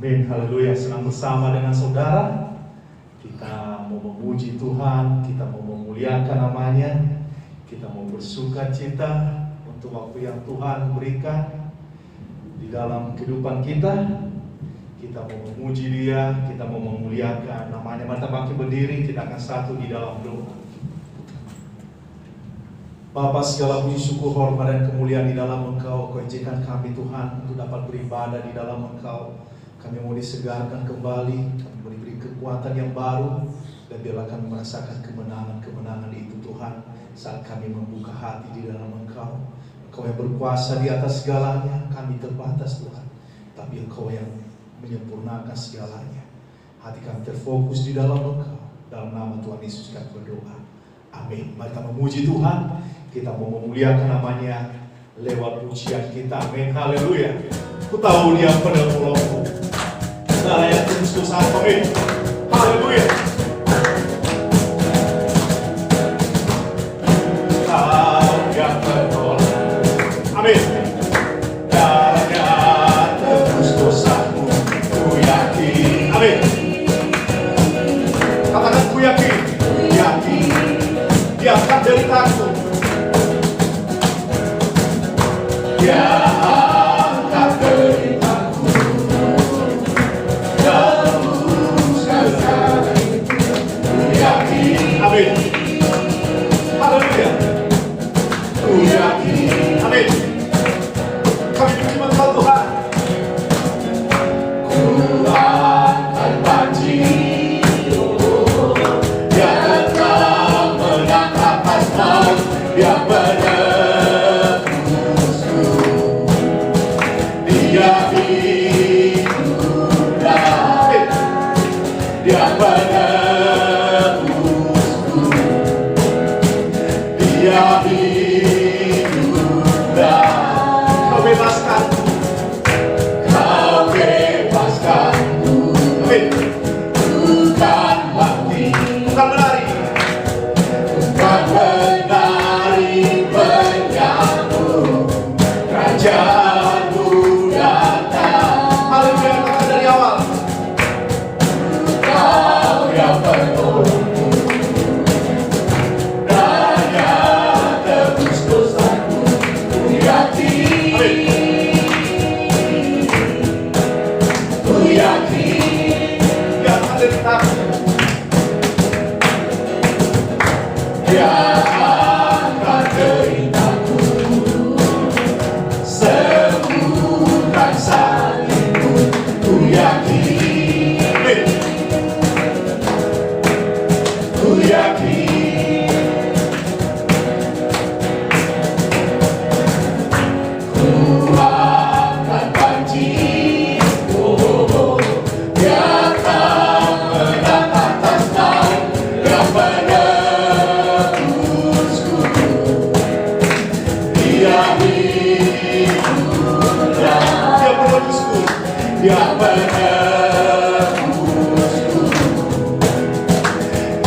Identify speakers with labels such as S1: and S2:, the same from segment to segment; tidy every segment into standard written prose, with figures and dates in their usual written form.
S1: Amin, haleluya. Senang bersama dengan saudara. Kita mau memuji Tuhan, kita mau memuliakan namanya, kita mau bersuka cita untuk waktu yang Tuhan berikan di dalam kehidupan kita. Kita mau memuji Dia, kita mau memuliakan namanya. Mari kita bangkit berdiri, kita akan satu di dalam doa. Bapa, segala puji syukur, hormat dan kemuliaan di dalam Engkau. Kau izinkan kami Tuhan untuk dapat beribadah di dalam Engkau. Kami mau disegarkan kembali, kami mau diberi kekuatan yang baru, dan biarlah kami merasakan kemenangan-kemenangan itu Tuhan saat kami membuka hati di dalam Engkau. Engkau yang berkuasa di atas segalanya, kami terbatas Tuhan, tapi Engkau yang menyempurnakan segalanya. Hati kami terfokus di dalam Engkau. Dalam nama Tuhan Yesus kami berdoa. Amin. Mari kita memuji Tuhan. Kita mau memuliakan namanya lewat pujian kita. Amin. Haleluya. Ku tahu Dia penolongku. Segala yang Kristus amin. Haleluya. Kau yang penolong. Amin. Darahnya tebus dosaku. Ku yakin. Amin. Katakan ku yakin. Ku yakin. Dia akan deritaku. Dia angkat deritaku, tebuskan segala itu. Ku yakin, amin. Haleluya. Ku yakin, amin. Kami terima kasih Tuhan. Ku akan banjir, Dia tetap menang atas maut, Dia benar. Dia penebusku, Dia hiduplah. Kau bebaskanku, Kau bebaskanku. Amin. Bukan mati, bukan menari, bukan menari menyambut Kerajaan-Mu datang. Haleluya, kata dari awal. Kau yang penolongku, darahnya tebus dosaku. Ku yakin, ku yakin. Dia akan deritaku. Dia akan deritaku. Sembuhkan sakitku. Ku yakin. Ku yakin, ku akan banjir, Dia akan menang atas maut, Dia penebusku, Dia hiduplah. Dia penebusku, Dia penebusku,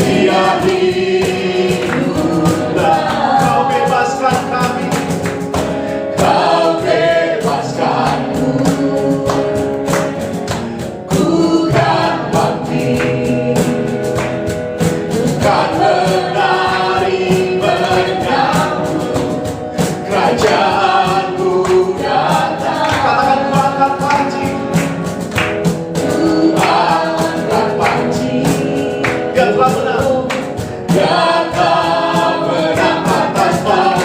S1: Dia hiduplah. Kau bebaskan kami, Kau bebaskanku. Ku kan bangkit, kan menari menyambut Kerajaan-Mu datang. Katakan ku angkat panji, ku angkat panji. Dia telah menang, Dia telah menang atas maut,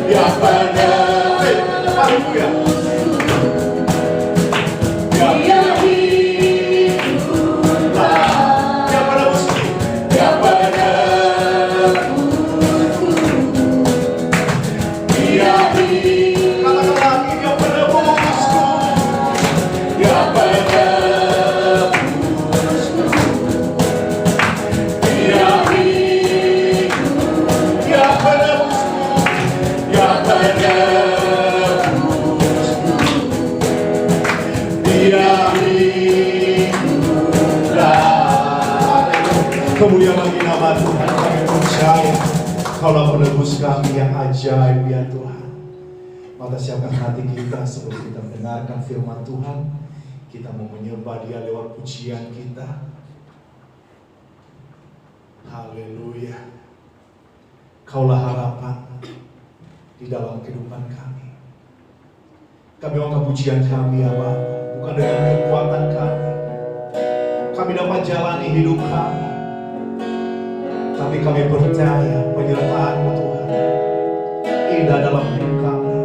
S1: Dia benar. Haleluya. Dia hiduplah. Dia penebusku, Dia penebusku, Dia hiduplah. Katakan lagi, Dia penebusku, Dia penebusku, Dia hiduplah. Dia penebusku, Dia penebusku, Dia hiduplah. Kemuliaan bagi nama Tuhan. Kami percaya Kaulah penebus kami yang ajaib ya Tuhan. Maka siapkan hati kita sebelum kita mendengarkan firman Tuhan. Kita mau menyembah Dia lewat pujian kita. Haleluya. Kaulah harapan di dalam kehidupan kami. Kami angkat pujian kami ya Bapa, bukan dengan kekuatan kami. Kami dapat jalani hidup kami, tapi kami percaya penyertaan-Mu Tuhan indah dalam hidup kami.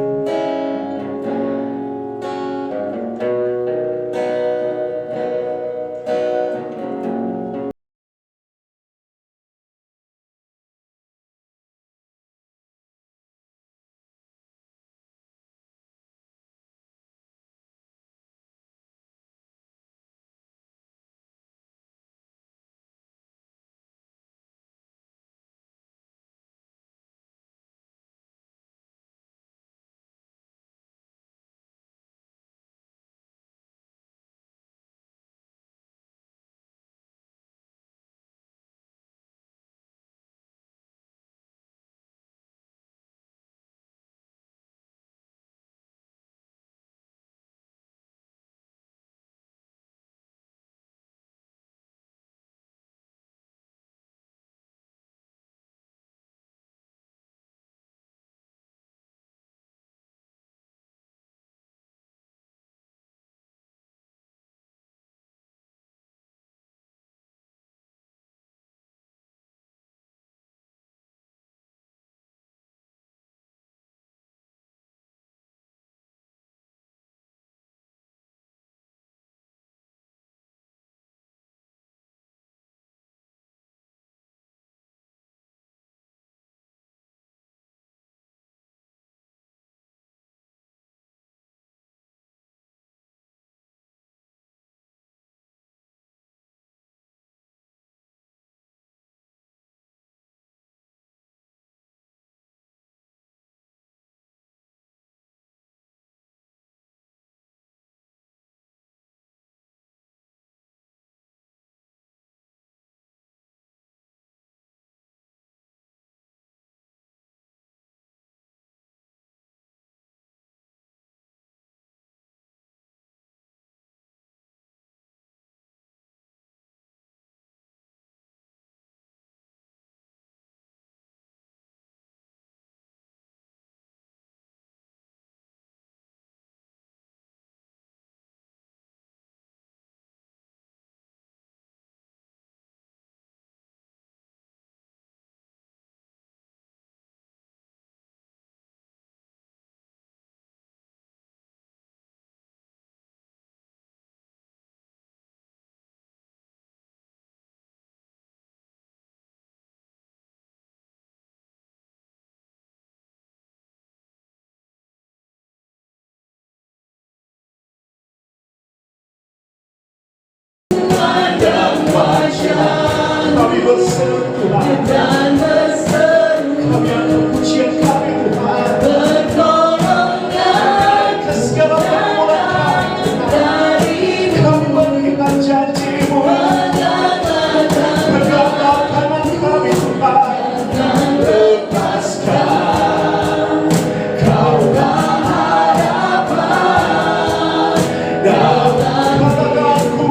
S1: Kami berseru Tuhan, kami akan pujian kami Tuhan, ke segala pergumulan kami, kami mengingat janji-Mu, peganglah tangan kami Tuhan, lepaskan, Kaulah harapan, dan katakanku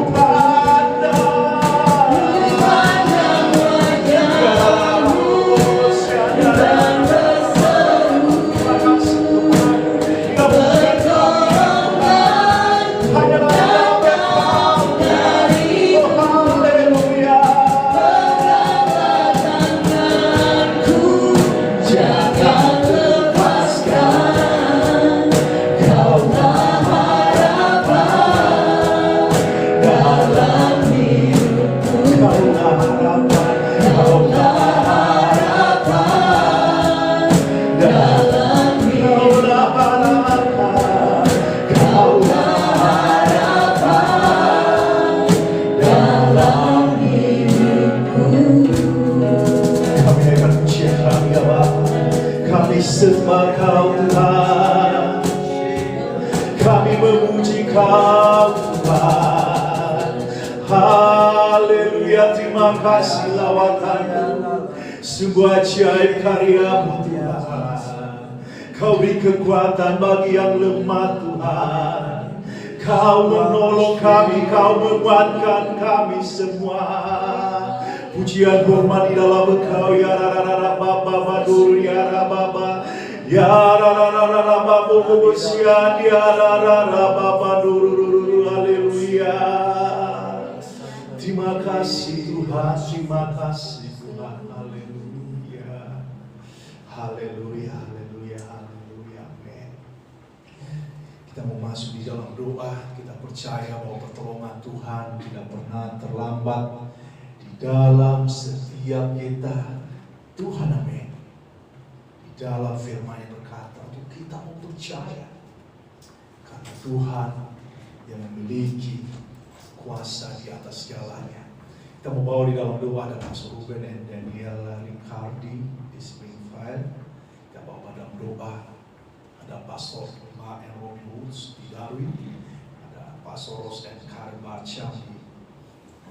S1: sembah Kau Tuhan, kami memuji Kau Tuhan. Haleluya, terima kasih lawatan-Mu, sungguh ajaib karya-Mu Tuhan. Kau beri kekuatan bagi yang lemah Tuhan. Kau menolong kami, Kau menguatkan kami semua. Pujian hormat di dalam Engkau, ya rarara baba badur, ya rababa, ya rarara baba bubusian, ya rarara baba durururu, haleluya. Terima kasih Tuhan, terima kasih Tuhan, haleluya, haleluya, haleluya, haleluya, amin. Kita mau masuk di dalam doa, kita percaya bahwa pertolongan Tuhan tidak pernah terlambat di dalam setiap kita. Tuhan, amin. Di dalam firman yang berkata untuk kita mau percaya, karena Tuhan yang memiliki kuasa di atas segalanya. Kita mau bawa di dalam doa ada Pastor Ruben dan Daniela Rincardi di Springfield. Kita bawa dalam doa ada Pastor Ma and Robbie Woods di Darwin, ada Pastor Ross and Karen Bacham di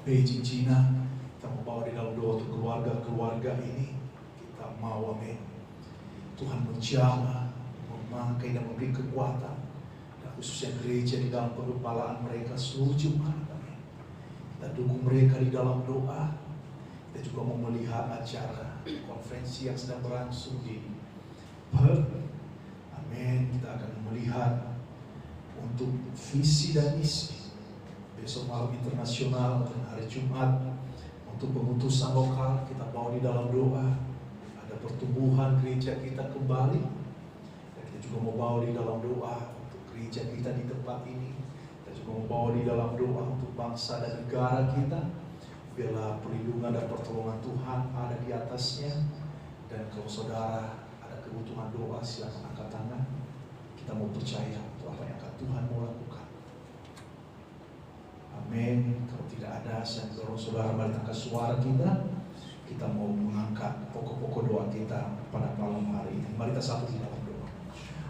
S1: Beijing, China. Kita mau bawa di dalam doa untuk keluarga-keluarga ini. Kita mau, amin. Tuhan menjamah, memakai dan memberi kekuatan, dan khususnya gereja di dalam pengepalaan mereka seluruh jemaat. Kita dukung mereka di dalam doa. Kita juga mau melihat acara konferensi yang sedang berlangsung di Perth. Amin. Kita akan melihat untuk visi dan misi. Besok malam internasional dan hari Jumat untuk pengutusan lokal kita bawa di dalam doa. Ada pertumbuhan gereja kita kembali. Dan kita juga mau bawa di dalam doa untuk gereja kita di tempat ini. Membawa di dalam doa untuk bangsa dan negara kita. Biarlah perlindungan dan pertolongan Tuhan ada di atasnya. Dan kalau saudara ada kebutuhan doa, silakan angkat tangan. Kita mau percaya untuk apa yang akan Tuhan mau lakukan. Amin. Kalau tidak ada, saya dorong saudara balik angkat suara kita. Kita mau mengangkat pokok-pokok doa kita pada malam hari ini. Mari kita satu di dalam doa.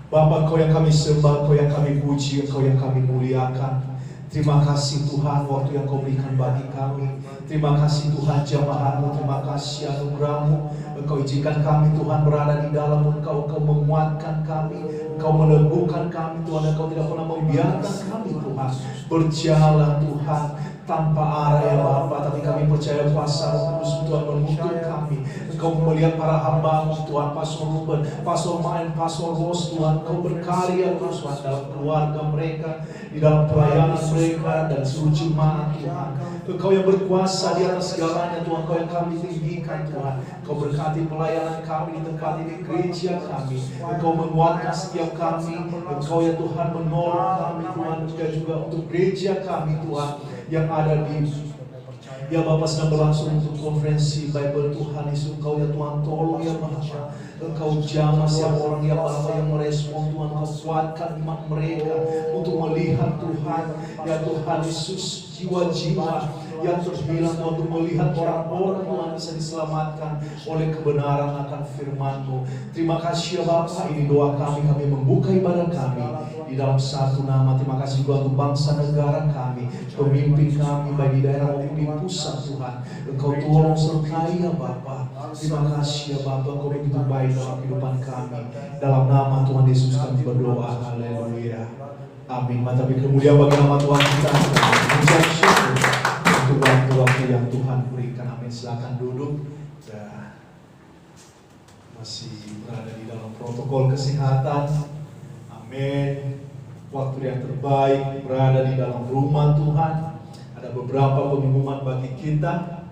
S1: Bapa, Engkau yang kami sembah, Engkau yang kami puji, Engkau yang kami muliakan. Terima kasih Tuhan waktu yang Kau berikan bagi kami. Terima kasih Tuhan jamaah-Mu, terima kasih anugerah-Mu. Engkau izinkan kami Tuhan berada di dalam Engkau, Engkau menguatkan kami, Engkau meneguhkan kami Tuhan, Engkau tidak pernah membiarkan kami Tuhan berjalan Tuhan tanpa arah ya Bapa, tapi kami percaya kuasa Roh Kudus Tuhan menuntun kami. Engkau melihat para hamba-Mu Tuhan, Pastor Ruben, Pastor Main, Pastor Ross Tuhan, Engkau berkarya terus Tuhan dalam keluarga mereka, di dalam pelayanan mereka dan seluruh jemaat Tuhan. Engkau yang berkuasa di atas segalanya Tuhan, Engkau yang kami tinggikan Tuhan. Engkau berkati pelayanan kami di tempat ini, gereja kami. Engkau menguatkan setiap kami. Engkau ya Tuhan menolong kami Tuhan, juga untuk gereja kami Tuhan yang ada di ya Bapak sedang berlangsung untuk konferensi Bible Tuhan Yesus. Engkau ya Tuhan tolong ya Bapak. Engkau jamah siapa orang ya Bapak yang merespon Tuhan. Engkau kuatkan iman mereka untuk melihat Tuhan ya Tuhan Yesus, jiwa-jiwa yang terhilang Tuhan, untuk melihat orang-orang Tuhan bisa diselamatkan oleh kebenaran akan firman-Mu. Terima kasih ya Bapak, ini doa kami membuka ibadah kami di dalam satu nama. Terima kasih juga untuk bangsa negara kami, pemimpin kami baik di daerah maupun di pusat Tuhan. Engkau tolong sertai ya Bapak. Terima kasih ya Bapak, Engkau begitu baik dalam kehidupan kami. Dalam nama Tuhan Yesus kami berdoa, haleluya, amin. Tapi kemudian bagi nama Tuhan kita mengucap syukur untuk waktu-waktu yang Tuhan berikan, amin. Silakan duduk. Masih berada di dalam protokol kesehatan, amin. Waktu yang terbaik berada di dalam rumah Tuhan. Ada beberapa pengumuman bagi kita.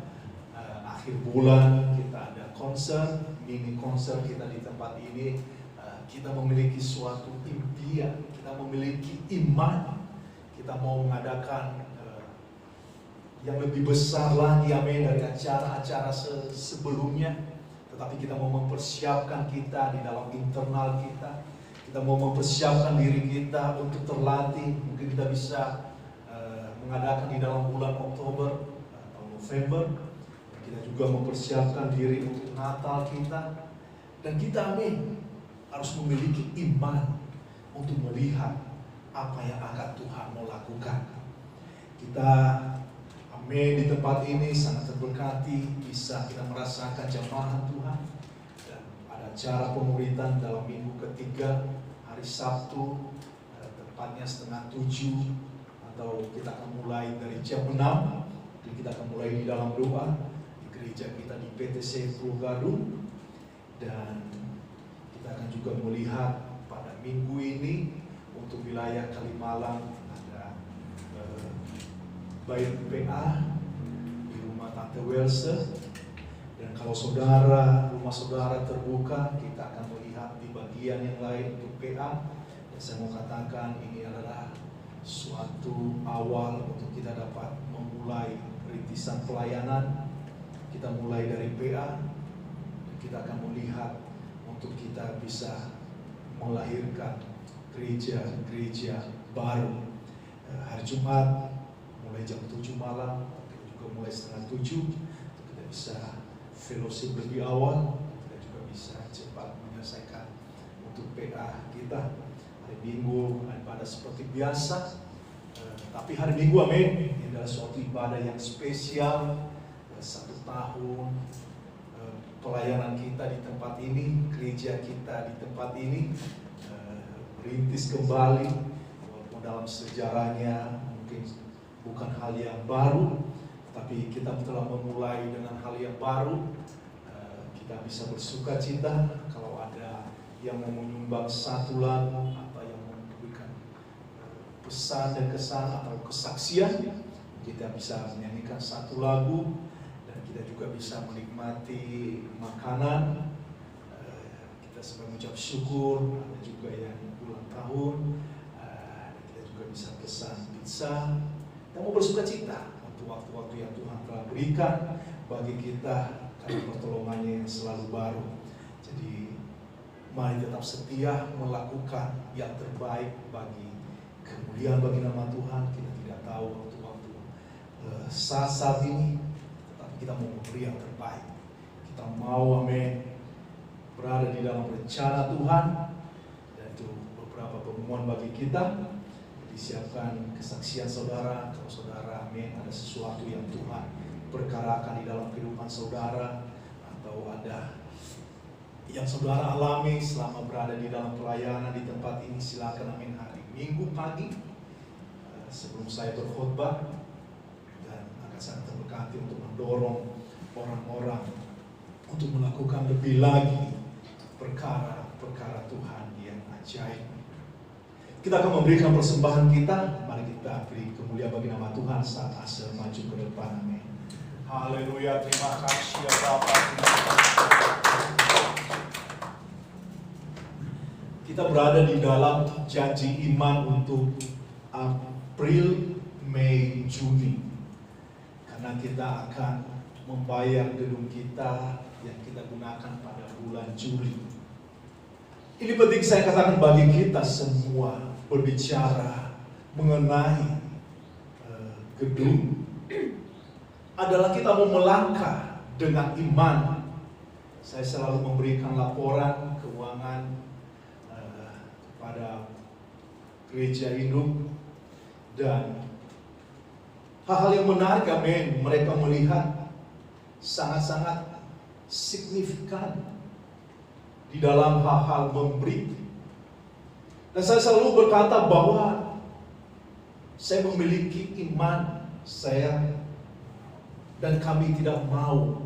S1: Akhir bulan kita ada konser, mini konser kita di tempat ini. Kita memiliki suatu impian, kita memiliki iman. Kita mau mengadakan yang lebih besar lagi, amin, dari acara-acara sebelumnya. Tetapi kita mau mempersiapkan kita di dalam internal kita. Kita mau mempersiapkan diri kita untuk terlatih. Mungkin kita bisa mengadakan di dalam bulan Oktober atau November. Kita juga mempersiapkan diri untuk Natal kita. Dan kita, amin, harus memiliki iman untuk melihat apa yang akan Tuhan mau lakukan. Kita, amin, di tempat ini sangat terberkati, bisa kita merasakan jamahan Tuhan. Dan ada acara pemuritan dalam minggu ketiga, hari Sabtu, tepatnya 6:30 atau kita akan mulai dari jam 6. Jadi kita akan mulai di dalam doa di gereja kita di PTC Pulau Gadung, dan kita akan juga melihat pada minggu ini untuk wilayah Kalimalang ada baik PA di rumah Tante Welse. Dan kalau rumah saudara terbuka, kita akan melihat di bagian yang lain untuk PA. Dan saya mau katakan ini adalah suatu awal untuk kita dapat memulai rintisan pelayanan. Kita mulai dari PA, dan kita akan melihat untuk kita bisa melahirkan gereja-gereja baru. Hari Jumat mulai jam 7 malam, tapi juga mulai setengah 7, kita bisa fellowship lebih awal, kita juga bisa cepat menyelesaikan untuk PA kita. Hari Minggu ibadah seperti biasa, tapi hari Minggu amin, ini adalah suatu ibadah yang spesial. 1 tahun pelayanan kita di tempat ini, gereja kita di tempat ini merintis kembali, walaupun dalam sejarahnya mungkin bukan hal yang baru, tapi kita telah memulai dengan hal yang baru. Kita bisa bersuka cita kalau ada yang mau menyumbang 1 lagu atau yang memberikan pesan dan kesan atau kesaksian. Kita bisa menyanyikan 1 lagu, dan kita juga bisa menikmati makanan. Kita semua mengucap syukur. Ada juga yang ulang tahun, kita juga bisa pesan pizza. Kita mau bersuka cita untuk waktu-waktu yang Tuhan telah berikan bagi kita karena pertolongannya yang selalu baru. Jadi mari tetap setia melakukan yang terbaik bagi kemuliaan bagi nama Tuhan. Kita tidak tahu waktu-waktu saat ini, tetapi kita mau memberi yang terbaik. Kita mau amin berada di dalam rencana Tuhan, dan itu beberapa pengumuman bagi kita. Disiapkan kesaksian saudara, kalau saudara amin ada sesuatu yang Tuhan perkarakan di dalam kehidupan saudara, atau ada yang saudara alami selama berada di dalam pelayanan di tempat ini, silakan amin hari Minggu pagi sebelum saya berkhotbah, dan akan sangat terberkati untuk mendorong orang-orang untuk melakukan lebih lagi perkara-perkara Tuhan yang ajaib. Kita akan memberikan persembahan kita. Mari kita beri kemuliaan bagi nama Tuhan saat Asel maju ke depan. Amin. Haleluya, terima kasih ya Bapa. Kita berada di dalam janji iman untuk April, Mei, Juni. Karena kita akan membayar gedung kita yang kita gunakan pada bulan Juli. Ini penting saya katakan bagi kita semua, berbicara mengenai gedung adalah kita mau melangkah dengan iman. Saya selalu memberikan laporan keuangan kepada gereja induk, dan hal-hal yang menarik, amin, mereka melihat sangat-sangat signifikan di dalam hal-hal memberi. Dan saya selalu berkata bahwa saya memiliki iman, saya dan kami tidak mau,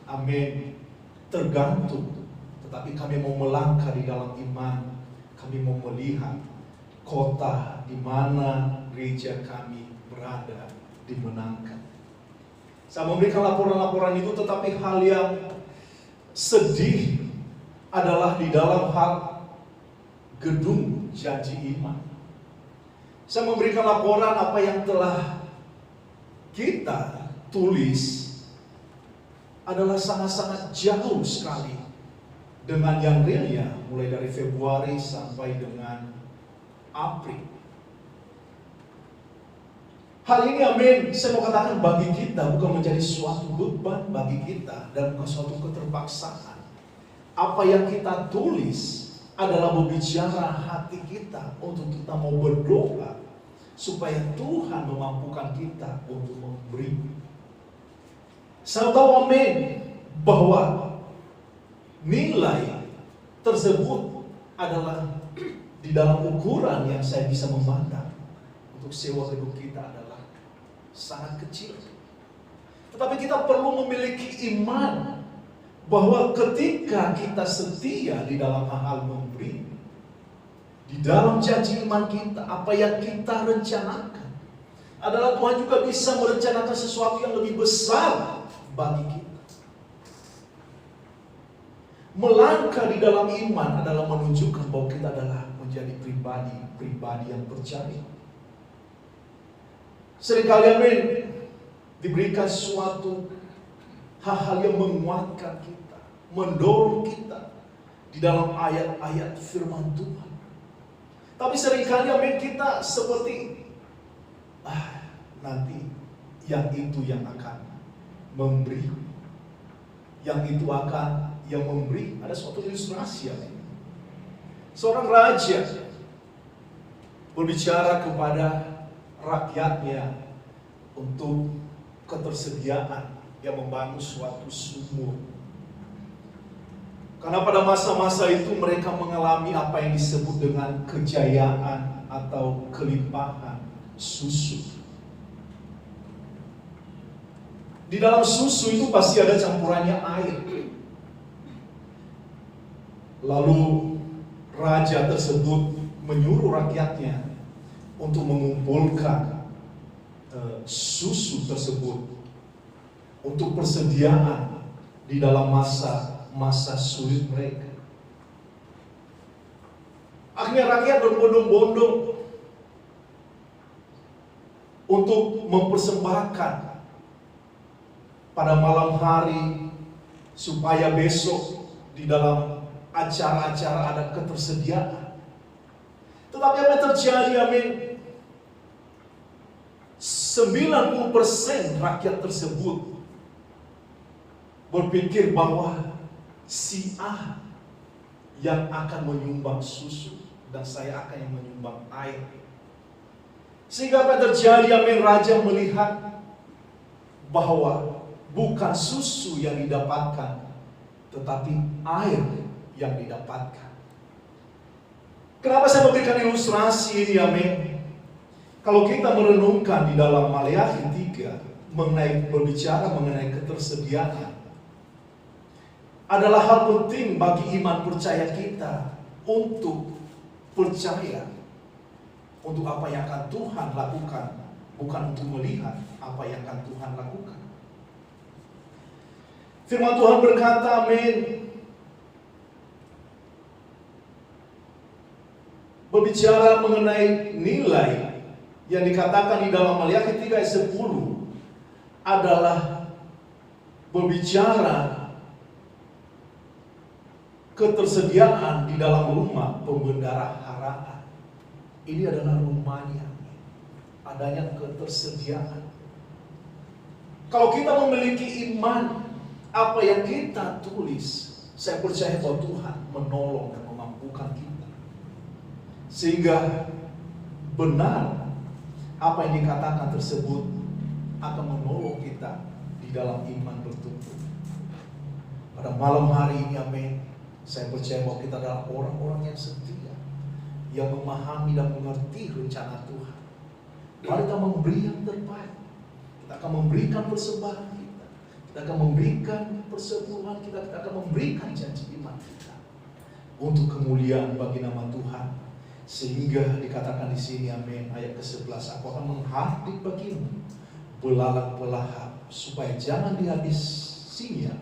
S1: amin, tergantung, tetapi kami mau melangkah di dalam iman. Kami mau melihat kota di mana gereja kami berada dimenangkan. Saya memberikan laporan-laporan itu, tetapi hal yang sedih adalah di dalam hal gedung janji iman. Saya memberikan laporan apa yang telah kita tulis adalah sangat-sangat jauh sekali dengan yang realnya, mulai dari Februari sampai dengan April. Hal ini, amin, saya mau katakan bagi kita bukan menjadi suatu beban bagi kita dan bukan suatu keterpaksaan. Apa yang kita tulis adalah berbicara hati kita untuk kita mau berdoa supaya Tuhan memampukan kita untuk memberi. Saya tahu, amin, bahwa nilai tersebut adalah di dalam ukuran yang saya bisa memandang. untuk sewa gedung kita adalah sangat kecil. Tetapi kita perlu memiliki iman bahwa ketika kita setia di dalam hal memberi, di dalam janji iman kita, apa yang kita rencanakan adalah Tuhan juga bisa merencanakan sesuatu yang lebih besar bagi kita. Melangkah di dalam iman adalah menunjukkan bahwa kita adalah menjadi pribadi yang percaya. Seringkali amin, diberikan suatu hal-hal yang menguatkan kita, mendorong kita di dalam ayat-ayat firman Tuhan. Tapi seringkali amin, kita seperti nanti yang itu yang akan memberi, yang itu akan yang memberi. Ada suatu ilustrasi amin. Seorang raja berbicara kepada rakyatnya untuk ketersediaan yang membangun suatu sumur. Karena pada masa-masa itu mereka mengalami apa yang disebut dengan kejayaan atau kelimpahan susu. Di dalam susu itu pasti ada campurannya air. Lalu raja tersebut menyuruh rakyatnya untuk mengumpulkan susu tersebut untuk persediaan di dalam masa sulit mereka. Akhirnya rakyat berbondong-bondong untuk mempersembahkan pada malam hari supaya besok di dalam acara-acara ada ketersediaan. Tetapi apa yang terjadi amin? 90% rakyat tersebut berpikir bahwa si A yang akan menyumbang susu dan saya akan yang menyumbang air. Sehingga apa yang terjadi amin? Raja melihat bahwa bukan susu yang didapatkan, tetapi air yang didapatkan. Kenapa saya memberikan ilustrasi ini amin? Kalau kita merenungkan di dalam Maleakhi 3 berbicara mengenai ketersediaan, adalah hal penting bagi iman percaya kita untuk percaya untuk apa yang akan Tuhan lakukan, bukan untuk melihat apa yang akan Tuhan lakukan. Firman Tuhan berkata amin, berbicara mengenai nilai yang dikatakan di dalam Maleakhi 3 ayat 10 adalah berbicara ketersediaan di dalam rumah pembendaharaan. Ini adalah rumahnya, adanya ketersediaan. Kalau kita memiliki iman apa yang kita tulis, saya percaya bahwa Tuhan menolong dan memampukan kita, sehingga benar apa yang dikatakan tersebut akan menolong kita di dalam iman bertumbuh. Pada malam hari ini amin, saya percaya bahwa kita adalah orang-orang yang setia, yang memahami dan mengerti rencana Tuhan. Mari kita memberi yang terbaik. Kita akan memberikan persembahan kita, kita akan memberikan persepuluhan kita, kita akan memberikan janji iman kita untuk kemuliaan bagi nama Tuhan. Sehingga dikatakan di sini amin, ayat ke-11, aku akan menghardik bagimu belalang pelahap, supaya jangan dihabisinya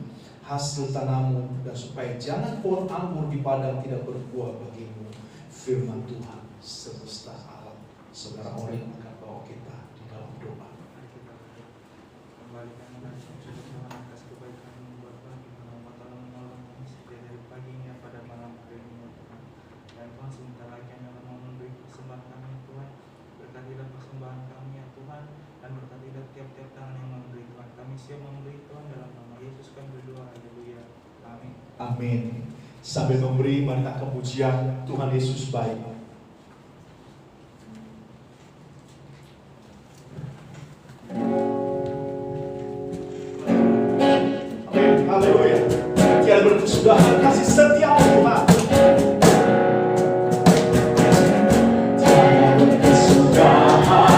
S1: hasil tanammu, dan supaya jangan pohon anggur di padang tidak berbuah bagimu. Firman Tuhan semesta alam. Saudara orang akan bawa kita di dalam doa.
S2: Kembalikan dan Tuhan atas kebaikan-Mu Bapa, di mana Tuhan menolong kami setiap dari paginya pada malam hari ini Tuhan. Dan Tuhan sebentar lagi kami akan memberi persembahan kami Tuhan. Berkatilah persembahan kami ya Tuhan, dan berkatilah tiap-tiap tangan yang memberi Tuhan. Kami siap memberi Tuhan, dalam nama Yesus kami berdoa. Haleluya. Amin.
S1: Amin. Sambil memberi, mari kita kepujian Tuhan Yesus baik. Amin. Haleluya. Kita berkesudahan kasih setia Tuhan. Tiada kesudahan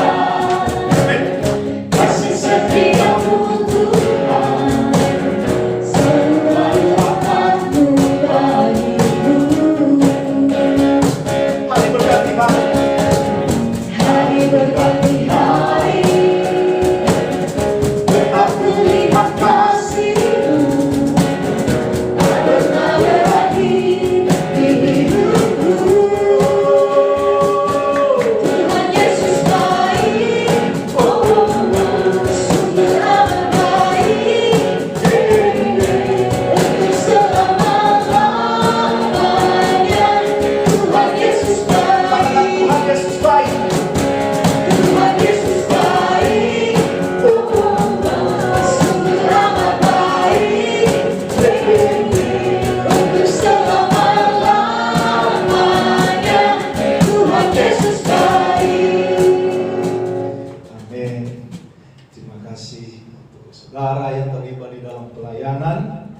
S1: kasih untuk saudara yang terlibat di dalam pelayanan.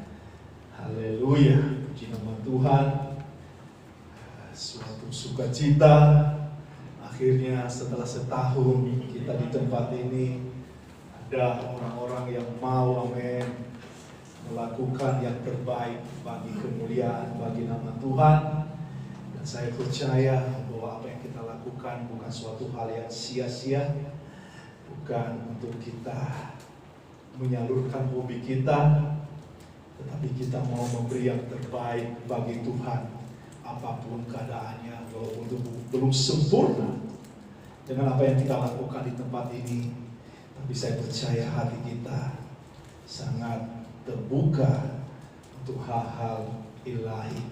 S1: Haleluya, puji nama Tuhan. Suatu sukacita. Akhirnya setelah setahun kita di tempat ini, ada orang-orang yang mau, amin, melakukan yang terbaik bagi kemuliaan, bagi nama Tuhan. Dan saya percaya bahwa apa yang kita lakukan bukan suatu hal yang sia-sia, bukan untuk kita menyalurkan hobi kita, tetapi kita mau memberi yang terbaik bagi Tuhan. Apapun keadaannya, walaupun itu belum sempurna dengan apa yang kita lakukan di tempat ini, tapi saya percaya hati kita sangat terbuka untuk hal-hal ilahi.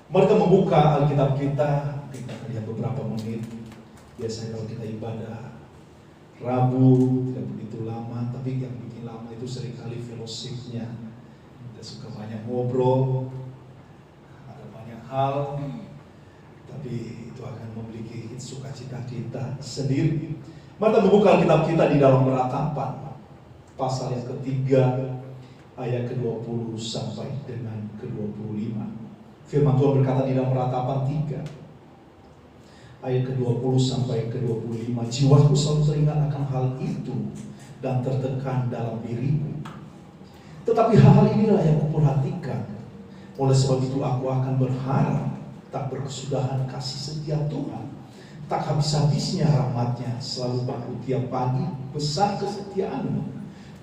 S1: Mari kita membuka Alkitab kita akan lihat beberapa menit. Biasanya kalau kita ibadah Rabu tidak begitu lama, tapi yang bikin lama itu seringkali fellowshipnya. Kita suka banyak ngobrol, ada banyak hal, tapi itu akan memiliki sukacita kita sendiri. Mari kita membuka Alkitab kita di dalam Meratapan pasal yang ketiga ayat ke-20 sampai dengan ke-25. Firman Tuhan berkata di dalam Meratapan 3 ayat ke-20 sampai ke-25, jiwaku selalu teringat akan hal itu dan tertekan dalam diriku. Tetapi hal-hal inilah yang kuperhatikan. Oleh sebab itu aku akan berharap tak berkesudahan kasih setia Tuhan, tak habis-habisnya rahmat-Nya, selalu baru tiap pagi besar kesetiaan-Mu.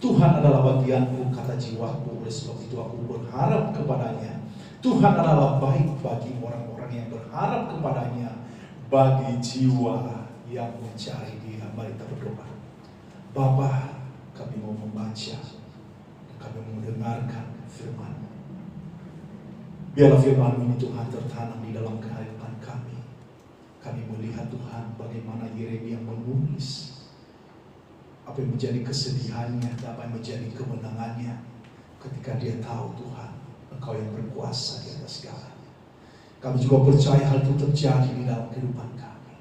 S1: Tuhan adalah bagianku, kata jiwaku, oleh sebab itu aku berharap kepadanya. Tuhan adalah baik bagi orang-orang yang berharap kepadanya, bagi jiwa yang mencari Dia. Mari kita berdoa. Bapa, kami mau membaca, kami mau mendengarkan firman-Mu. Biarlah firman ini Tuhan tertanam di dalam kehidupan kami. Kami melihat Tuhan bagaimana Yeremia menulis apa yang menjadi kesedihannya, apa yang menjadi kemenangannya ketika dia tahu Tuhan, Engkau yang berkuasa di atas segala. Kami juga percaya hal itu terjadi di dalam kehidupan kami.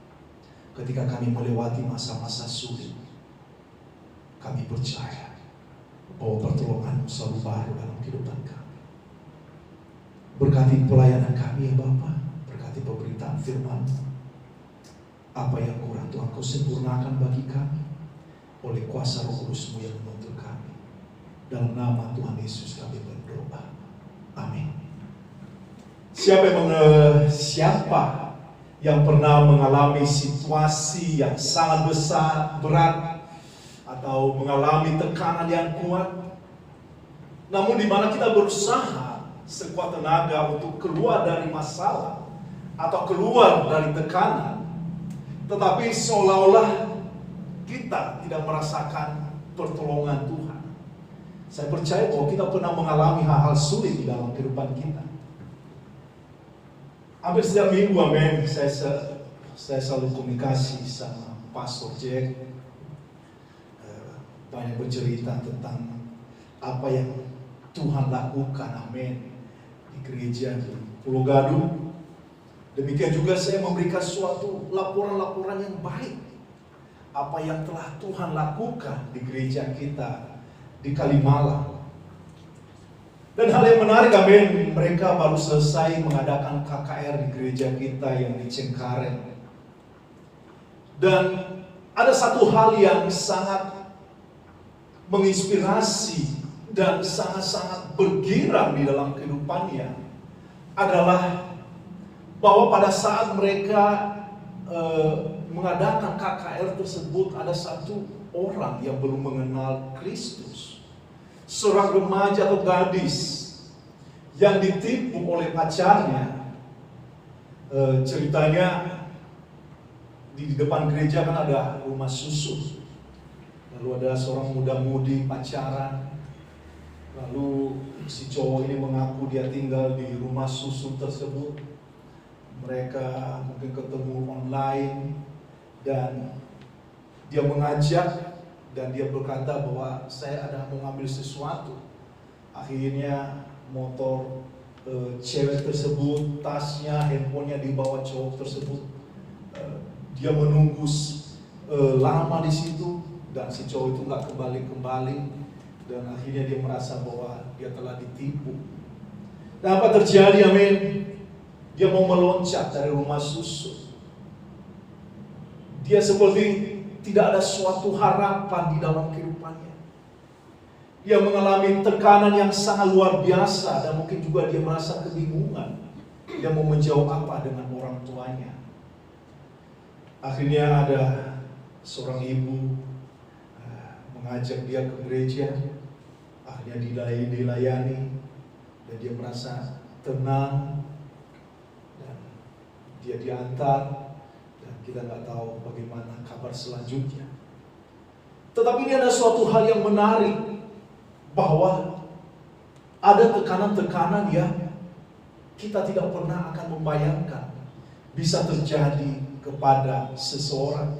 S1: Ketika kami melewati masa-masa sulit, kami percaya bahwa pertolongan-Mu selalu baru dalam kehidupan kami. Berkati pelayanan kami ya Bapa, berkati pemberitaan firman-Mu. Apa yang kurang Tuhan Kau sempurnakan bagi kami oleh kuasa Roh Kudus-Mu yang menuntun kami. Dalam nama Tuhan Yesus kami berdoa. Amin. Siapa yang pernah mengalami situasi yang sangat besar, berat, atau mengalami tekanan yang kuat, namun di mana kita berusaha sekuat tenaga untuk keluar dari masalah atau keluar dari tekanan, tetapi seolah-olah kita tidak merasakan pertolongan Tuhan. Saya percaya bahwa kita pernah mengalami hal-hal sulit di dalam kehidupan kita. Hampir setiap minggu, amin, saya selalu komunikasi sama Pastor Jack, banyak bercerita tentang apa yang Tuhan lakukan, amin, di gereja di Pulau Gadung. Demikian juga saya memberikan suatu laporan-laporan yang baik, apa yang telah Tuhan lakukan di gereja kita di Kalimalang. Dan hal yang menarik, amin, mereka baru selesai mengadakan KKR di gereja kita yang di Cengkareng. Dan ada satu hal yang sangat menginspirasi dan sangat-sangat bergirang di dalam kehidupannya, adalah bahwa pada saat mereka mengadakan KKR tersebut, ada satu orang yang belum mengenal Kristus. Seorang remaja atau gadis yang ditipu oleh pacarnya. Ceritanya di depan gereja kan ada rumah susu. Lalu ada seorang muda-mudi pacaran. Lalu si cowok ini mengaku dia tinggal di rumah susu tersebut. Mereka mungkin ketemu online dan dia mengajak dan dia berkata bahwa saya ada mau ngambil sesuatu. Akhirnya motor cewek tersebut, tasnya, handphonenya dibawa cowok tersebut. Dia menunggu lama di situ. dan si cowok itu nggak kembali, dan akhirnya dia merasa bahwa dia telah ditipu. Dan apa terjadi? Amin. Dia mau meloncat dari rumah susu. Dia seperti tidak ada suatu harapan di dalam kehidupannya. Dia mengalami tekanan yang sangat luar biasa, dan mungkin juga dia merasa kebingungan. Dia mau menjawab apa dengan orang tuanya. Akhirnya ada seorang ibu mengajak dia ke gereja. Akhirnya dilayani, dan dia merasa tenang, dan dia diantar, dan kita nggak tahu bagaimana kabar selanjutnya. Tetapi ini ada suatu hal yang menarik, bahwa ada tekanan-tekanan yang kita tidak pernah akan membayangkan bisa terjadi kepada seseorang.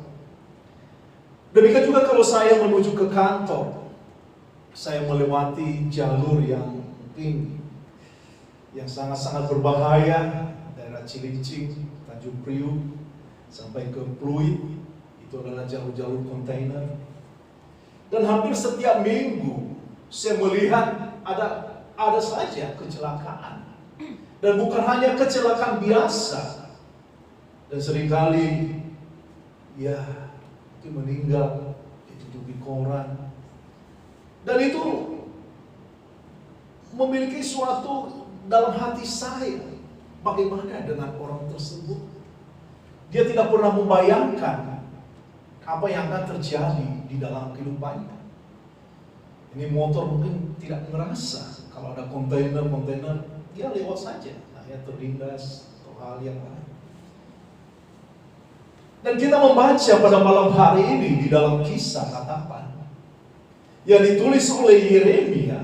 S1: Demikian juga kalau saya menuju ke kantor, saya melewati jalur yang tinggi, yang sangat-sangat berbahaya, daerah Cilincing, Tanjung Priuk, sampai ke Pluit. Itu adalah jalur-jalur kontainer. Dan hampir setiap minggu saya melihat ada saja kecelakaan. Dan bukan hanya kecelakaan biasa. Dan seringkali ya itu meninggal, ditutupi koran. Dan itu memiliki suatu dalam hati saya, bagaimana dengan orang tersebut? Dia tidak pernah membayangkan apa yang akan terjadi di dalam kehidupannya. Ini motor mungkin tidak merasa kalau ada kontainer, dia lewat saja, akhirnya terlindas atau hal yang lain. Dan kita membaca pada malam hari ini di dalam Kisah Tatapan yang ditulis oleh Yeremia,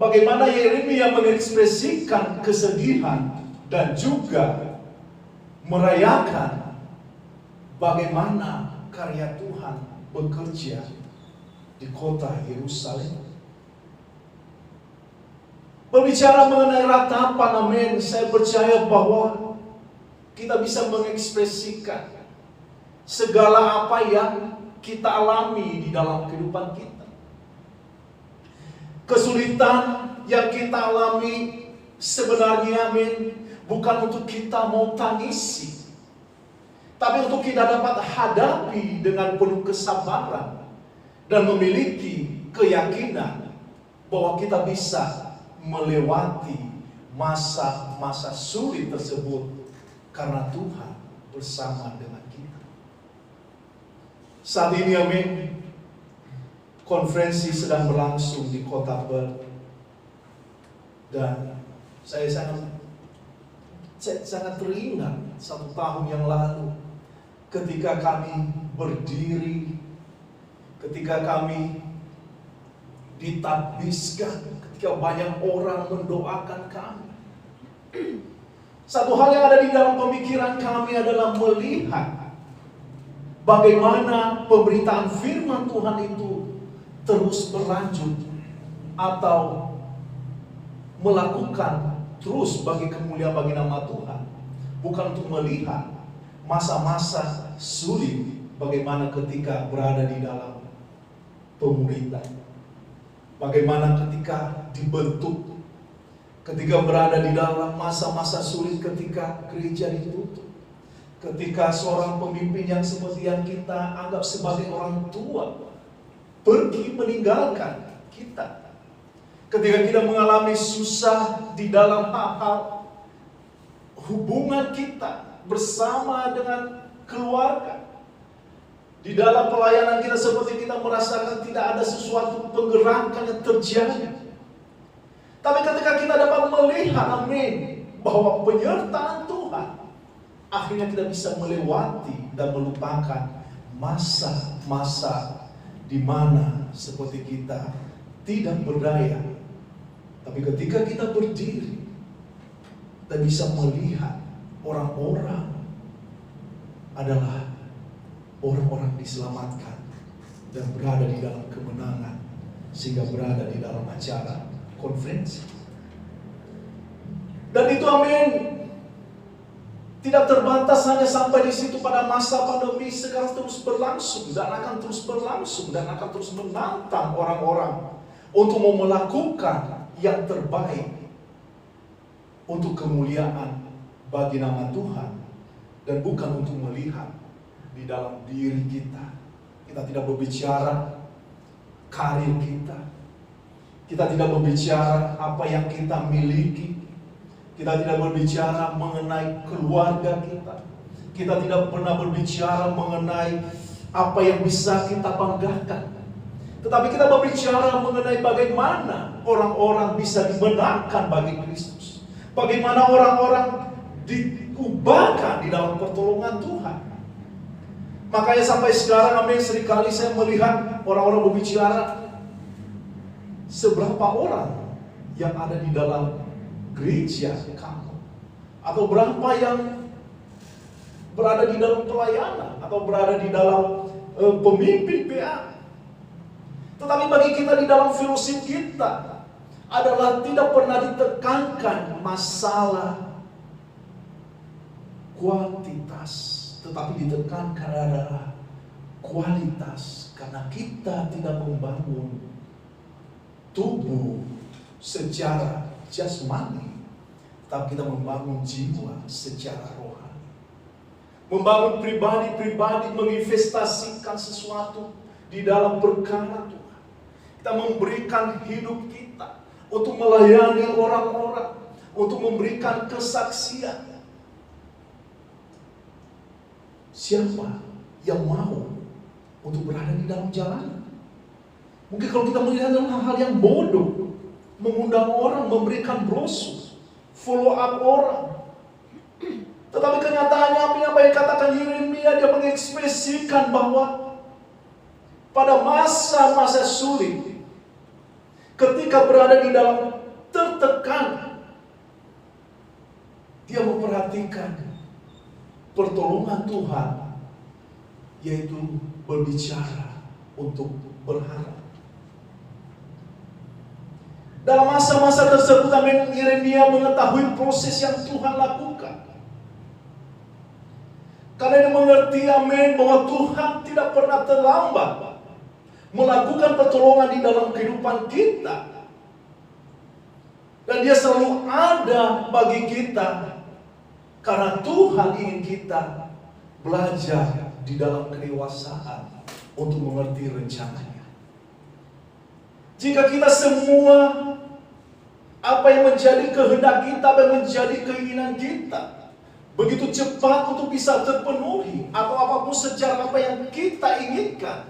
S1: bagaimana Yeremia mengekspresikan kesedihan dan juga merayakan bagaimana karya Tuhan bekerja di kota Yerusalem. Berbicara mengenai ratapan, amin, saya percaya bahwa kita bisa mengekspresikan segala apa yang kita alami di dalam kehidupan kita. Kesulitan yang kita alami sebenarnya, amin, bukan untuk kita mau tangisi, tapi untuk kita dapat hadapi dengan penuh kesabaran dan memiliki keyakinan bahwa kita bisa melewati masa-masa sulit tersebut karena Tuhan bersama dengan kita. Saat ini, amin, konferensi sedang berlangsung di kota Perth, dan saya sangat teringat 1 tahun yang lalu ketika kami berdiri, ketika kami ditabiskan, ketika banyak orang mendoakan kami. Satu hal yang ada di dalam pemikiran kami adalah melihat bagaimana pemberitaan firman Tuhan itu terus berlanjut atau melakukan terus bagi kemuliaan bagi nama Tuhan, bukan untuk melihat masa-masa sulit bagaimana ketika berada di dalam pemuridan, bagaimana ketika dibentuk, ketika berada di dalam masa-masa sulit, ketika gereja ditutup, ketika seorang pemimpin yang seperti yang kita anggap sebagai orang tua pergi meninggalkan kita, ketika kita mengalami susah di dalam hal-hal hubungan kita bersama dengan keluarga, di dalam pelayanan kita seperti kita merasakan tidak ada sesuatu penggerakan yang terjadi. Tapi ketika kita dapat melihat, amin, bahwa penyertaan Tuhan, akhirnya kita bisa melewati dan melupakan masa-masa di mana seperti kita tidak berdaya. Tapi ketika kita berdiri dan bisa melihat orang-orang adalah orang-orang diselamatkan dan berada di dalam kemenangan, sehingga berada di dalam acara konferensi. Dan itu, amin, Tidak terbatas hanya sampai di situ pada masa pandemi, sekarang terus berlangsung dan akan terus berlangsung dan akan terus menantang orang-orang untuk mau melakukan yang terbaik untuk kemuliaan bagi nama Tuhan dan bukan untuk melihat di dalam diri kita. Kita tidak berbicara karir kita. Kita tidak berbicara apa yang kita miliki. Kita tidak berbicara mengenai keluarga kita. Kita tidak pernah berbicara mengenai apa yang bisa kita banggakan. Tetapi kita berbicara mengenai bagaimana orang-orang bisa dibenarkan bagi Kristus. Bagaimana orang-orang diubahkan di dalam pertolongan Tuhan. Makanya sampai sekarang, amin, seringkali saya melihat orang-orang berbicara seberapa orang yang ada di dalam gereja kamu, atau berapa yang berada di dalam pelayanan, atau berada di dalam pemimpin PA. Tetapi bagi kita di dalam filosofi kita adalah tidak pernah ditekankan masalah kuantitas, tetapi ditekankan adalah kualitas, karena kita tidak membangun tubuh secara jasmani, tapi kita membangun jiwa secara rohani. Membangun pribadi-pribadi, menginvestasikan sesuatu di dalam perkara Tuhan. Kita memberikan hidup kita untuk melayani orang-orang, untuk memberikan kesaksian. Siapa yang mau untuk berada di dalam jalanan? Mungkin kalau kita melihat dalam hal-hal yang bodoh, mengundang orang, memberikan brosur, follow up orang. Tetapi kenyataannya apa yang katakan Yeremia, dia mengekspresikan bahwa pada masa-masa sulit, ketika berada di dalam tertekan, dia memperhatikan pertolongan Tuhan, yaitu berbicara untuk berharap. Dalam masa-masa tersebut, amin, Yeremia mengetahui proses yang Tuhan lakukan. Karena dia mengerti, amin, bahwa Tuhan tidak pernah terlambat melakukan pertolongan di dalam kehidupan kita. Dan dia selalu ada bagi kita, karena Tuhan ingin kita belajar di dalam kedewasaan untuk mengerti rencananya. Jika kita semua, apa yang menjadi kehendak kita, apa yang menjadi keinginan kita, begitu cepat untuk bisa terpenuhi, atau apapun secara apa yang kita inginkan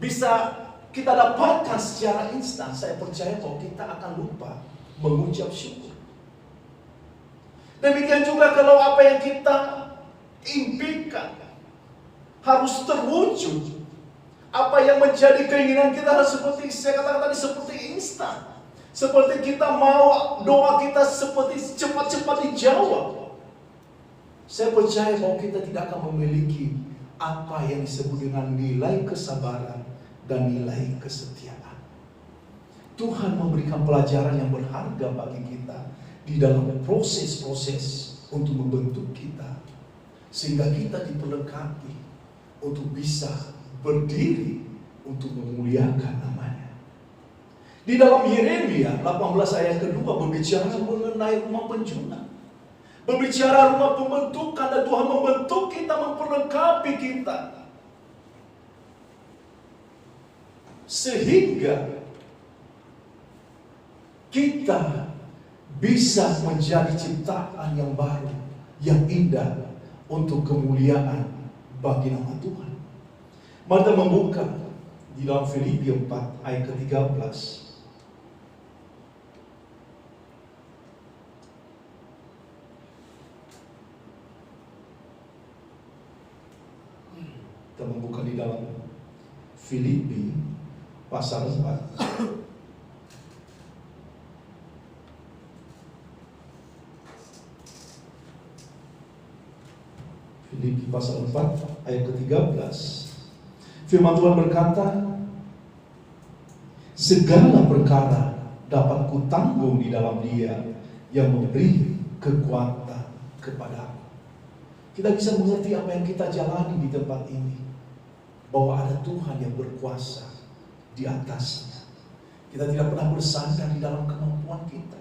S1: bisa kita dapatkan secara instan, saya percaya bahwa kita akan lupa mengucap syukur. Demikian juga kalau apa yang kita impikan harus terwujud, apa yang menjadi keinginan kita harus seperti saya katakan tadi, seperti instan. Seperti kita mau doa kita seperti cepat-cepat dijawab. Saya percaya bahwa kita tidak akan memiliki apa yang disebut dengan nilai kesabaran dan nilai kesetiaan. Tuhan memberikan pelajaran yang berharga bagi kita di dalam proses-proses untuk membentuk kita, sehingga kita diperlengkapi untuk bisa berdiri untuk memuliakan namanya. Di dalam Yeremia 18 ayat kedua berbicara mengenai rumah penjunan, berbicara rumah pembentukan, dan Tuhan membentuk kita, memperlengkapi kita, sehingga kita bisa menjadi ciptaan yang baru, yang indah untuk kemuliaan bagi nama Tuhan. Mari kita membuka di dalam Filipi 4 ayat ke-13. Kita membuka di dalam Filipi pasal 4. Filipi pasal 4 ayat ke-13. Firman Tuhan berkata, segala perkara dapat kutanggung di dalam Dia yang memberi kekuatan kepadaku. Kita bisa mengerti apa yang kita jalani di tempat ini, bahwa ada Tuhan yang berkuasa di atasnya. Kita tidak pernah bersandar di dalam kemampuan kita.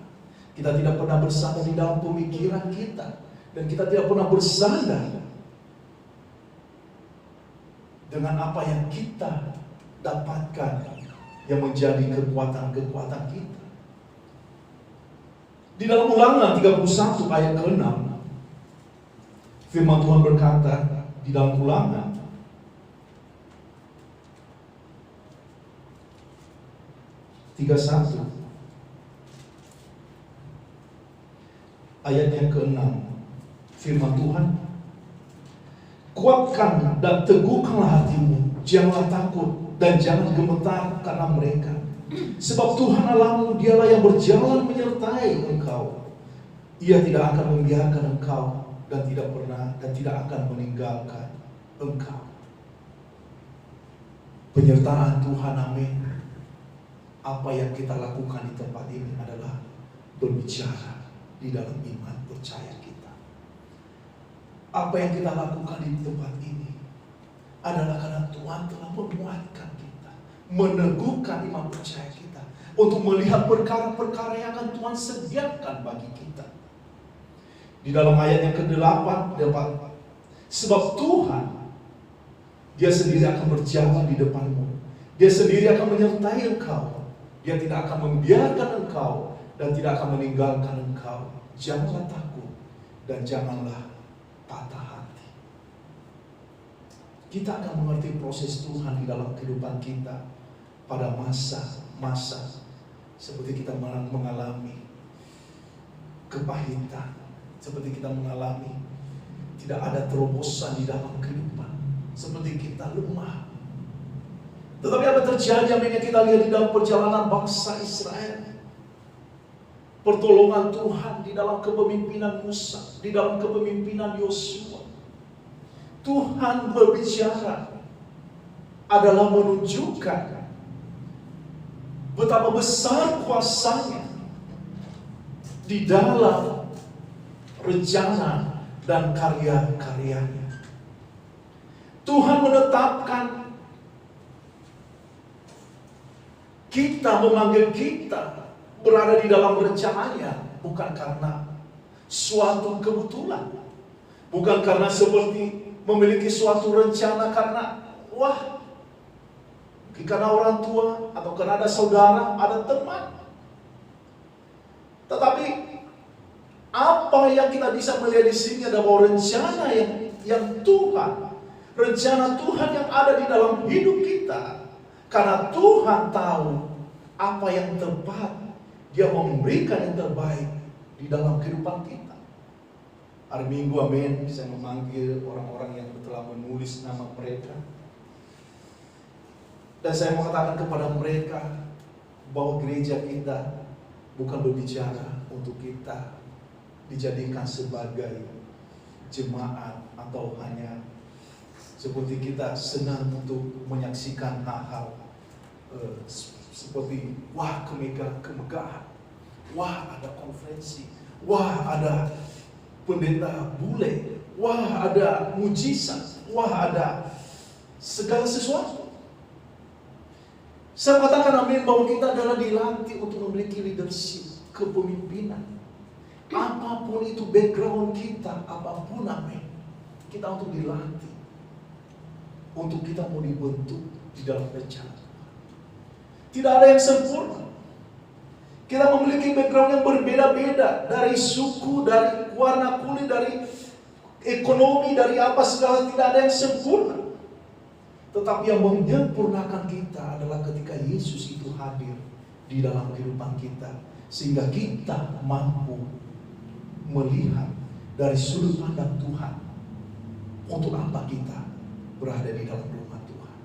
S1: Kita tidak pernah bersandar di dalam pemikiran kita. Dan kita tidak pernah bersandar dengan apa yang kita dapatkan yang menjadi kekuatan-kekuatan kita. Di dalam Ulangan 31 ayat ke-6, firman Tuhan berkata di dalam Ulangan ayat yang ke-6, firman Tuhan, kuatkan dan teguhkanlah hatimu, janganlah takut dan jangan gemetar karena mereka. Sebab Tuhan Allahmu dialah yang berjalan menyertai engkau. Ia tidak akan membiarkan engkau dan tidak akan meninggalkan engkau. Penyertaan Tuhan, amin. Apa yang kita lakukan di tempat ini adalah berbicara di dalam iman percaya kita. Apa yang kita lakukan di tempat ini adalah karena Tuhan telah menguatkan kita, meneguhkan iman percaya kita untuk melihat perkara-perkara yang akan Tuhan sediakan bagi kita. Di dalam ayat yang ke-8, sebab Tuhan, Dia sendiri akan berjalan di depanmu, Dia sendiri akan menyertai engkau, Dia tidak akan membiarkan engkau dan tidak akan meninggalkan engkau. Janganlah takut dan janganlah patah hati. Kita akan mengerti proses Tuhan di dalam kehidupan kita pada masa-masa seperti kita mengalami kepahitan, seperti kita mengalami tidak ada terobosan di dalam kehidupan, seperti kita lemah. Tetapi apa terjadi yang kita lihat di dalam perjalanan bangsa Israel? Pertolongan Tuhan di dalam kepemimpinan Musa, di dalam kepemimpinan Yosua. Tuhan berbicara adalah menunjukkan betapa besar kuasanya di dalam rencana dan karya-karyanya. Tuhan menetapkan kita, memanggil kita berada di dalam rencananya, bukan karena suatu kebetulan, bukan karena seperti memiliki suatu rencana karena karena orang tua atau karena ada saudara, ada teman. Tetapi apa yang kita bisa melihat di sini adalah rencana yang Tuhan, rencana Tuhan yang ada di dalam hidup kita. Karena Tuhan tahu apa yang tepat, Dia memberikan yang terbaik di dalam kehidupan kita. Hari Minggu, amin, saya memanggil orang-orang yang telah menulis nama mereka. Dan saya mau katakan kepada mereka bahwa gereja kita bukan berbicara untuk kita dijadikan sebagai jemaat atau hanya seperti kita senang untuk menyaksikan hal-hal seperti kemegahan, ada konferensi, ada pendeta bule, ada mujizat, ada segala sesuatu. Saya katakan amin bahwa kita adalah dilatih untuk memiliki leadership, kepemimpinan. Apapun itu background kita, apapun amin, kita untuk dilatih, untuk kita mau dibentuk di dalam rencana. Tidak ada yang sempurna. Kita memiliki background yang berbeda-beda, dari suku, dari warna kulit, dari ekonomi, dari apa segala, tidak ada yang sempurna. Tetapi yang menyempurnakan kita adalah ketika Yesus itu hadir di dalam kehidupan kita, sehingga kita mampu melihat dari sudut pandang Tuhan, untuk apa kita berada di dalam rumah Tuhan,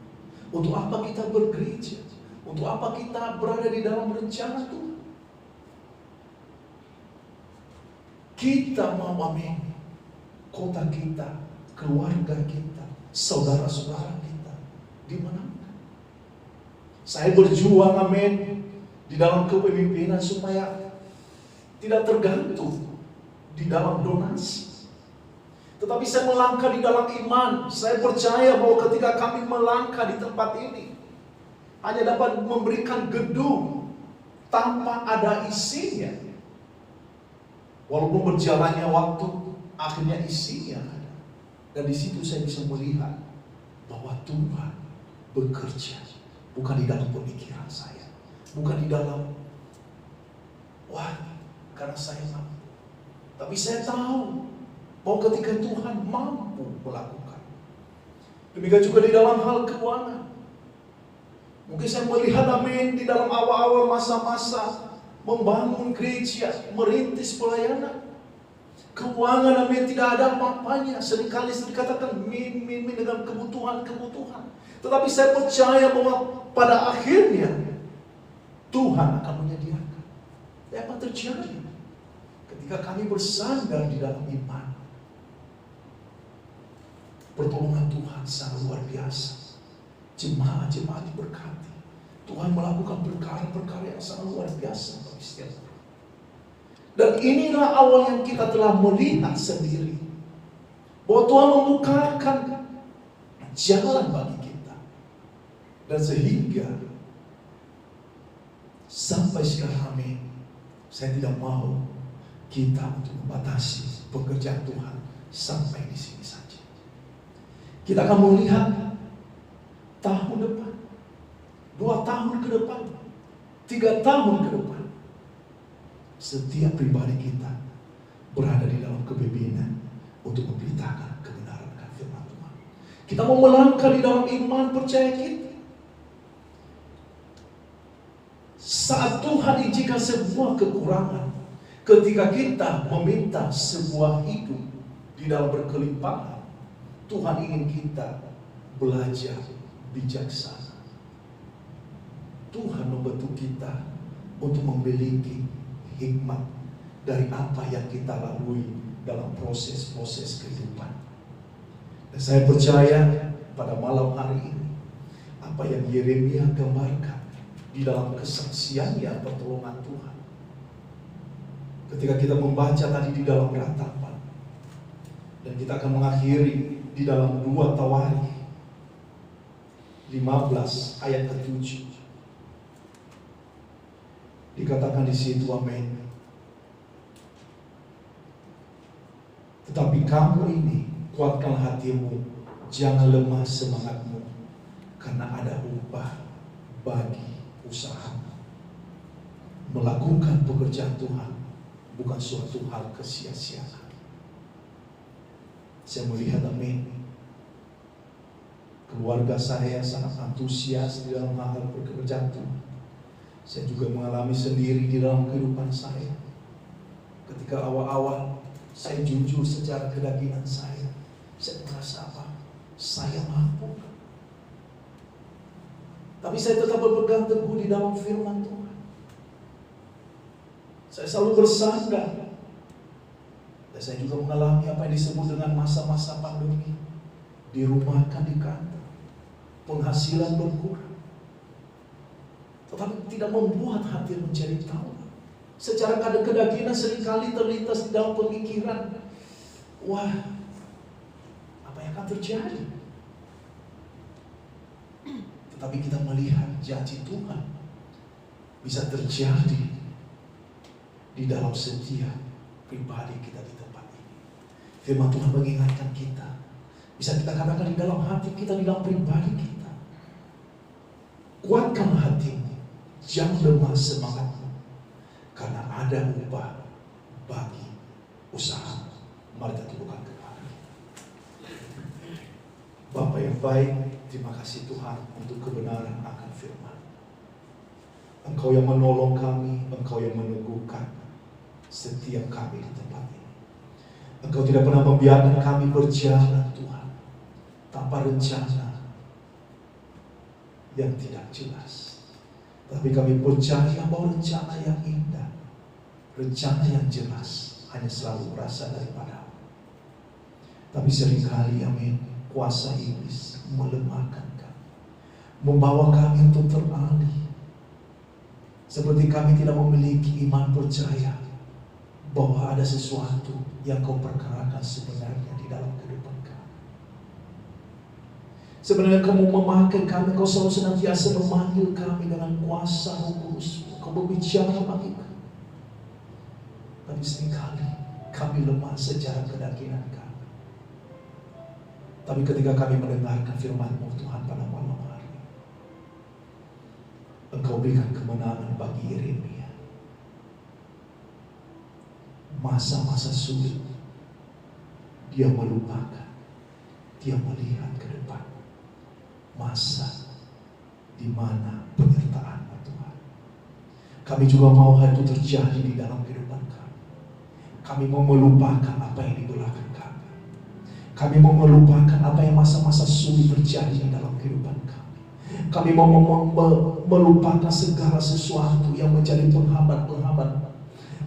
S1: untuk apa kita bergereja, untuk apa kita berada di dalam rencana Tuhan. Kita mau amin, kota kita, keluarga kita, saudara-saudara kita dimenangkan. Saya berjuang amin di dalam kepemimpinan supaya tidak tergantung di dalam donasi, Tetapi saya melangkah di dalam iman. Saya percaya bahwa ketika kami melangkah di tempat ini, hanya dapat memberikan gedung tanpa ada isinya. Walaupun berjalannya waktu, akhirnya isinya ada. Dan di situ saya bisa melihat bahwa Tuhan bekerja. Bukan di dalam pemikiran saya. Bukan di dalam, karena saya mampu. Tapi saya tahu bahwa ketika Tuhan mampu melakukan. Demikian juga di dalam hal keuangan. Mungkin saya melihat di dalam awal-awal masa-masa membangun gereja, merintis pelayanan. Keuangan tidak ada apa-apanya. Seringkali dikatakan min dengan kebutuhan. Tetapi saya percaya bahwa pada akhirnya Tuhan akan menyediakan. Apa terjadi ketika kami bersandar di dalam iman? Pertolongan Tuhan sangat luar biasa. Jemaat-jemaat diberkati. Tuhan melakukan perkara-perkara yang sangat luar biasa bagi setiap orang. Dan inilah awal yang kita telah melihat sendiri, bahwa Tuhan membukakan jalan bagi kita. Dan sehingga sampai sekarang saya tidak mau kita untuk membatasi pekerjaan Tuhan sampai di sini saja. Kita akan melihat tahun depan, 2 tahun ke depan, 3 tahun ke depan, setiap pribadi kita berada di dalam kepemimpinan untuk memberitakan kebenaran dan firman Tuhan. Kita mau melangkah di dalam iman percaya kita. Saat Tuhan izinkan sebuah kekurangan, ketika kita meminta sebuah hidup di dalam berkelimpahan, Tuhan ingin kita belajar bijaksana. Tuhan membentuk kita untuk memiliki hikmat dari apa yang kita lalui dalam proses-proses kehidupan. Dan saya percaya pada malam hari ini, apa yang Yeremia gambarkan di dalam kesaksiannya pertolongan Tuhan. Ketika kita membaca tadi di dalam ratapan, dan kita akan mengakhiri di dalam 2 Tawarikh 15 ayat ke-7. Dikatakan di situ, amin. Tetapi kamu ini, kuatkan hatimu, jangan lemah semangatmu, karena ada upah bagi usaha. Melakukan pekerjaan Tuhan bukan suatu hal kesia-siaan. Saya melihat, amin, keluarga saya sangat antusias di dalam hal pekerjaan Tuhan. Saya juga mengalami sendiri di dalam kehidupan saya. Ketika awal-awal saya jujur secara kedagingan saya merasa apa? Saya mampu. Tapi saya tetap berpegang teguh di dalam firman Tuhan. Saya selalu bersandar. Dan saya juga mengalami apa yang disebut dengan masa-masa pandemi. Dirumahkan di kantor, penghasilan berkurang. Tetapi tidak membuat hati menjadi tahu. Secara kedagingan seringkali terlintas di dalam pemikiran, apa yang akan terjadi? Tetapi kita melihat janji Tuhan bisa terjadi di dalam setiap pribadi kita di tempat ini. Firman Tuhan mengingatkan kita, bisa kita katakan di dalam hati kita, di dalam pribadi kita. Kuatkan hatimu, jangan lemah semangatmu, karena ada upah bagi usaha. Mari kita tundukkan kepala. Bapa yang baik, terima kasih Tuhan untuk kebenaran akan firman. Engkau yang menolong kami, Engkau yang meneguhkan setiap kami di tempat ini. Engkau tidak pernah membiarkan kami berjalan Tuhan tanpa rencana yang tidak jelas. Tapi kami percaya bahwa rencana yang indah, rencana yang jelas hanya selalu berasal daripada-Mu. Tapi seringkali, amin, kuasa iblis melemahkan kami, membawa kami untuk teralih. Seperti kami tidak memiliki iman percaya bahwa ada sesuatu yang kau perkarakan sebenarnya di dalam kehidupan kami. Sebenarnya kamu memakai kami, kau selalu senantiasa memanggil kami dengan kuasa Roh Kudus. Kau berbicara bagi kami. Tapi seringkali kami lemah secara kedagingan kami. Tapi ketika kami mendengarkan firman-Mu Tuhan pada malam hari, Engkau berikan kemenangan bagi Yeremia. Masa-masa sulit, dia melupakan, dia melihat ke depan. Masa di mana penyertaan Tuhan. Kami juga mau hal itu terjadi di dalam kehidupan kami. Kami mau melupakan apa yang di belakang kami. Kami mau melupakan apa yang masa-masa sulit terjadi di dalam kehidupan kami. Kami mau melupakan segala sesuatu yang menjadi penghambat-penghambat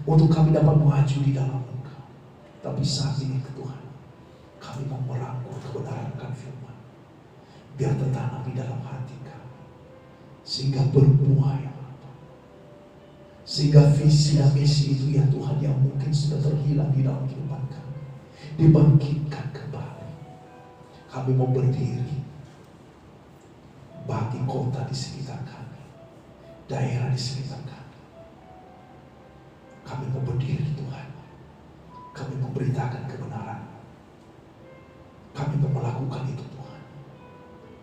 S1: untuk kami dapat maju di dalam Engkau. Tapi saat ini Tuhan, kami mau merangkul kebenaran firman, biar tertanam di dalam hati kami, sehingga berbuah ya Bapa. Sehingga visi dan misi itu ya Tuhan yang mungkin sudah terhilang di dalam kehidupan kami, dibangkitkan kembali. Kami mau berdiri bagi kota di sekitar kami, daerah di sekitar kami. Kami mau berdiri Tuhan. Kami memberitakan kebenaran. Kami mau melakukan itu Tuhan.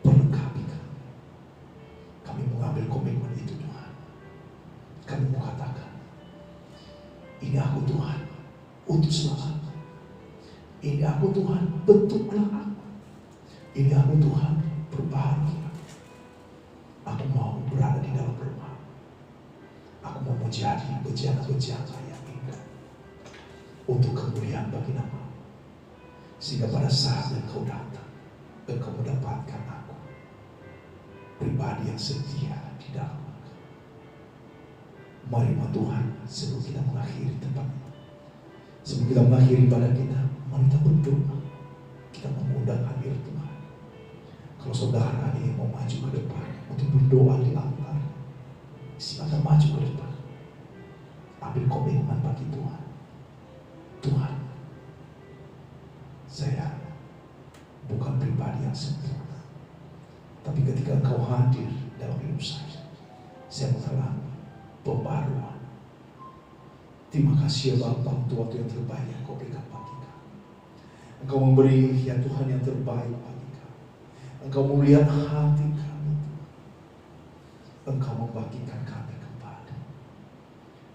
S1: Perlengkapi kami. Kami mengambil komitmen itu Tuhan. Kami mau katakan, ini aku Tuhan, utuslah aku. Ini aku Tuhan, bentuklah aku. Ini aku Tuhan, perbahagilah. Aku mau berada di dalam rumah. Aku mau menjadi bejana-bejana yang indah untuk kemuliaan bagi nama. Sehingga pada saat Engkau datang, Engkau mendapatkan aku, pribadi yang setia di dalam Engkau. Mari Tuhan, sebelum kita mengakhiri tempat ini, sebelum kita mengakhiri ibadah kita, mari kita berdoa. Kita mengundang hadir Tuhan. Kalau saudara ini mau maju ke depan untuk berdoa di altar, silakan maju ke depan. Ambil komitmen bagi Tuhan. Tuhan, saya bukan pribadi yang sempurna, tapi ketika Engkau hadir dalam hidup saya mengalami pembaruan. Terima kasih ya Bapa untuk waktu yang terbaik yang Kau berikan bagi kami. Engkau memberi ya Tuhan yang terbaik bagi kami. Engkau melihat hati kami. Engkau membagikan kami kembali.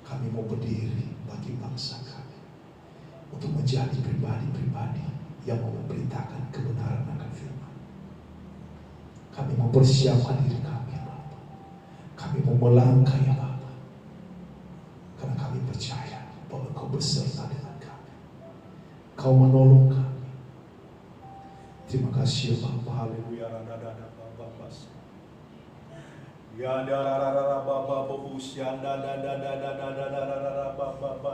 S1: Kami mau berdiri bagi bangsa kami untuk menjadi pribadi-pribadi yang mau memberitakan kebenaran akan firman. Kami mau persiapkan diri kami ya Bapa. Kami mau melangkah ya Bapa, karena kami percaya bahwa Engkau beserta dengan kami. Kau menolong kami. Terima kasih ya Bapa. Haleluya. Ya da ra ra ra ra ba ba ba bu sya da da da da da da da da ra ra ba ba ba.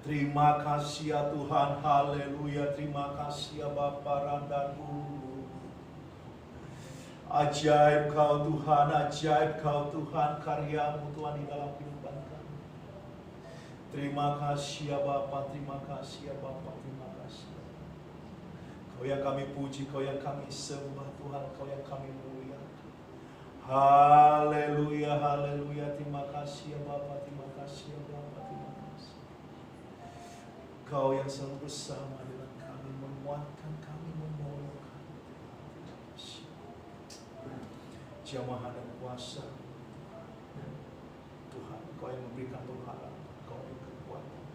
S1: Terima kasih ya Tuhan, haleluya. Terima kasih ya Bapa Randaku. Ajaib Kau Tuhan, ajaib Kau Tuhan, karya-Mu Tuhan di dalam kehidupan kami. Terima kasih ya Bapa, terima kasih ya Bapa, terima kasih. Kau yang kami puji, Kau yang kami sembah Tuhan, Kau yang kami muliakan. Haleluya, haleluya. Terima kasih ya Bapa, terima kasih ya Bapa, terima kasih. Kau yang selalu bersama dengan kami, menguatkan kami, menolong kami. Terima kasih. Jamaah dan kuasa Tuhan, Kau yang memberikan pengharapan, Kau yang kekuatan.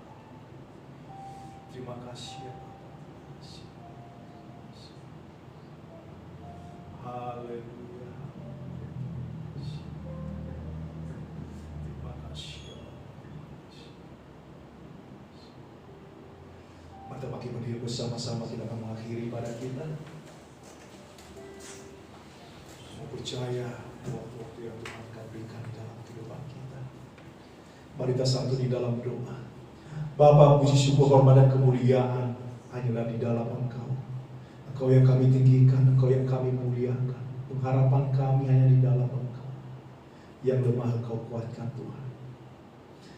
S1: Terima kasih ya Bapa. Haleluya. Terima kasih. Mari kita berdiri bersama-sama, kita akan mengakhiri ibadah kita. Saya percaya waktu-waktu yang Tuhan akan berikan di dalam kehidupan kita. Mari kita satu di dalam doa. Bapa, puji syukur hormat dan kemuliaan hanyalah di dalam Engkau. Engkau yang kami tinggikan, Engkau yang kami muliakan. Pengharapan kami hanya di dalam Engkau. yang lemah Engkau kuatkan Tuhan.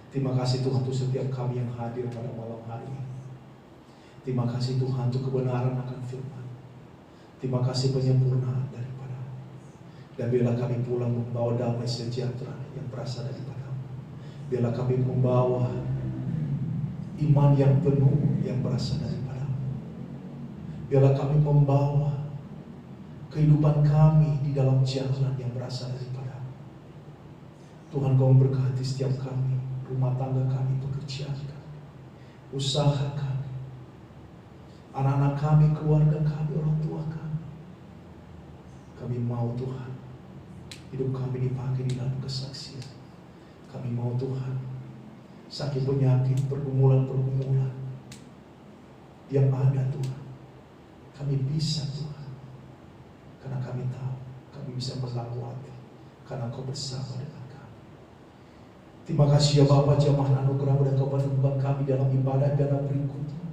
S1: Terima kasih Tuhan untuk setiap kami yang hadir pada malam hari ini. Terima kasih Tuhan untuk kebenaran akan firman. Terima kasih penyempurnaan daripada. Dan biarlah kami pulang membawa damai sejahtera yang berasal daripada-Mu. Biarlah kami membawa iman yang penuh yang berasal daripada-Mu. Biarlah kami membawa kehidupan kami di dalam jalan yang berasal daripada-Mu. Tuhan, Kau memberkati setiap kami, rumah tangga kami, pekerjaan kami, usaha kami, anak-anak kami, keluarga kami, orang tua kami. Kami mau Tuhan, hidup kami dipakai di dalam kesaksian. Kami mau Tuhan, sakit penyakit, pergumulan-pergumulan yang ada Tuhan, kami bisa Tuhan, karena kami tahu kami bisa melewati, karena Kau bersama dengan kami. Terima kasih ya Bapa, jamaah anugerah-Mu dan Kau pertemukan kami dalam ibadah dan berikutnya.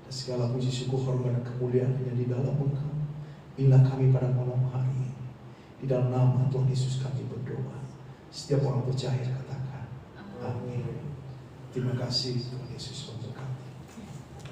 S1: Dan segala puji syukur hormat dan kemuliaan hanya di dalam Engkau. Inilah kami pada malam hari ini. Di dalam nama Tuhan Yesus kami berdoa. Setiap orang percaya katakan amin. Terima kasih Tuhan Yesus memberkati.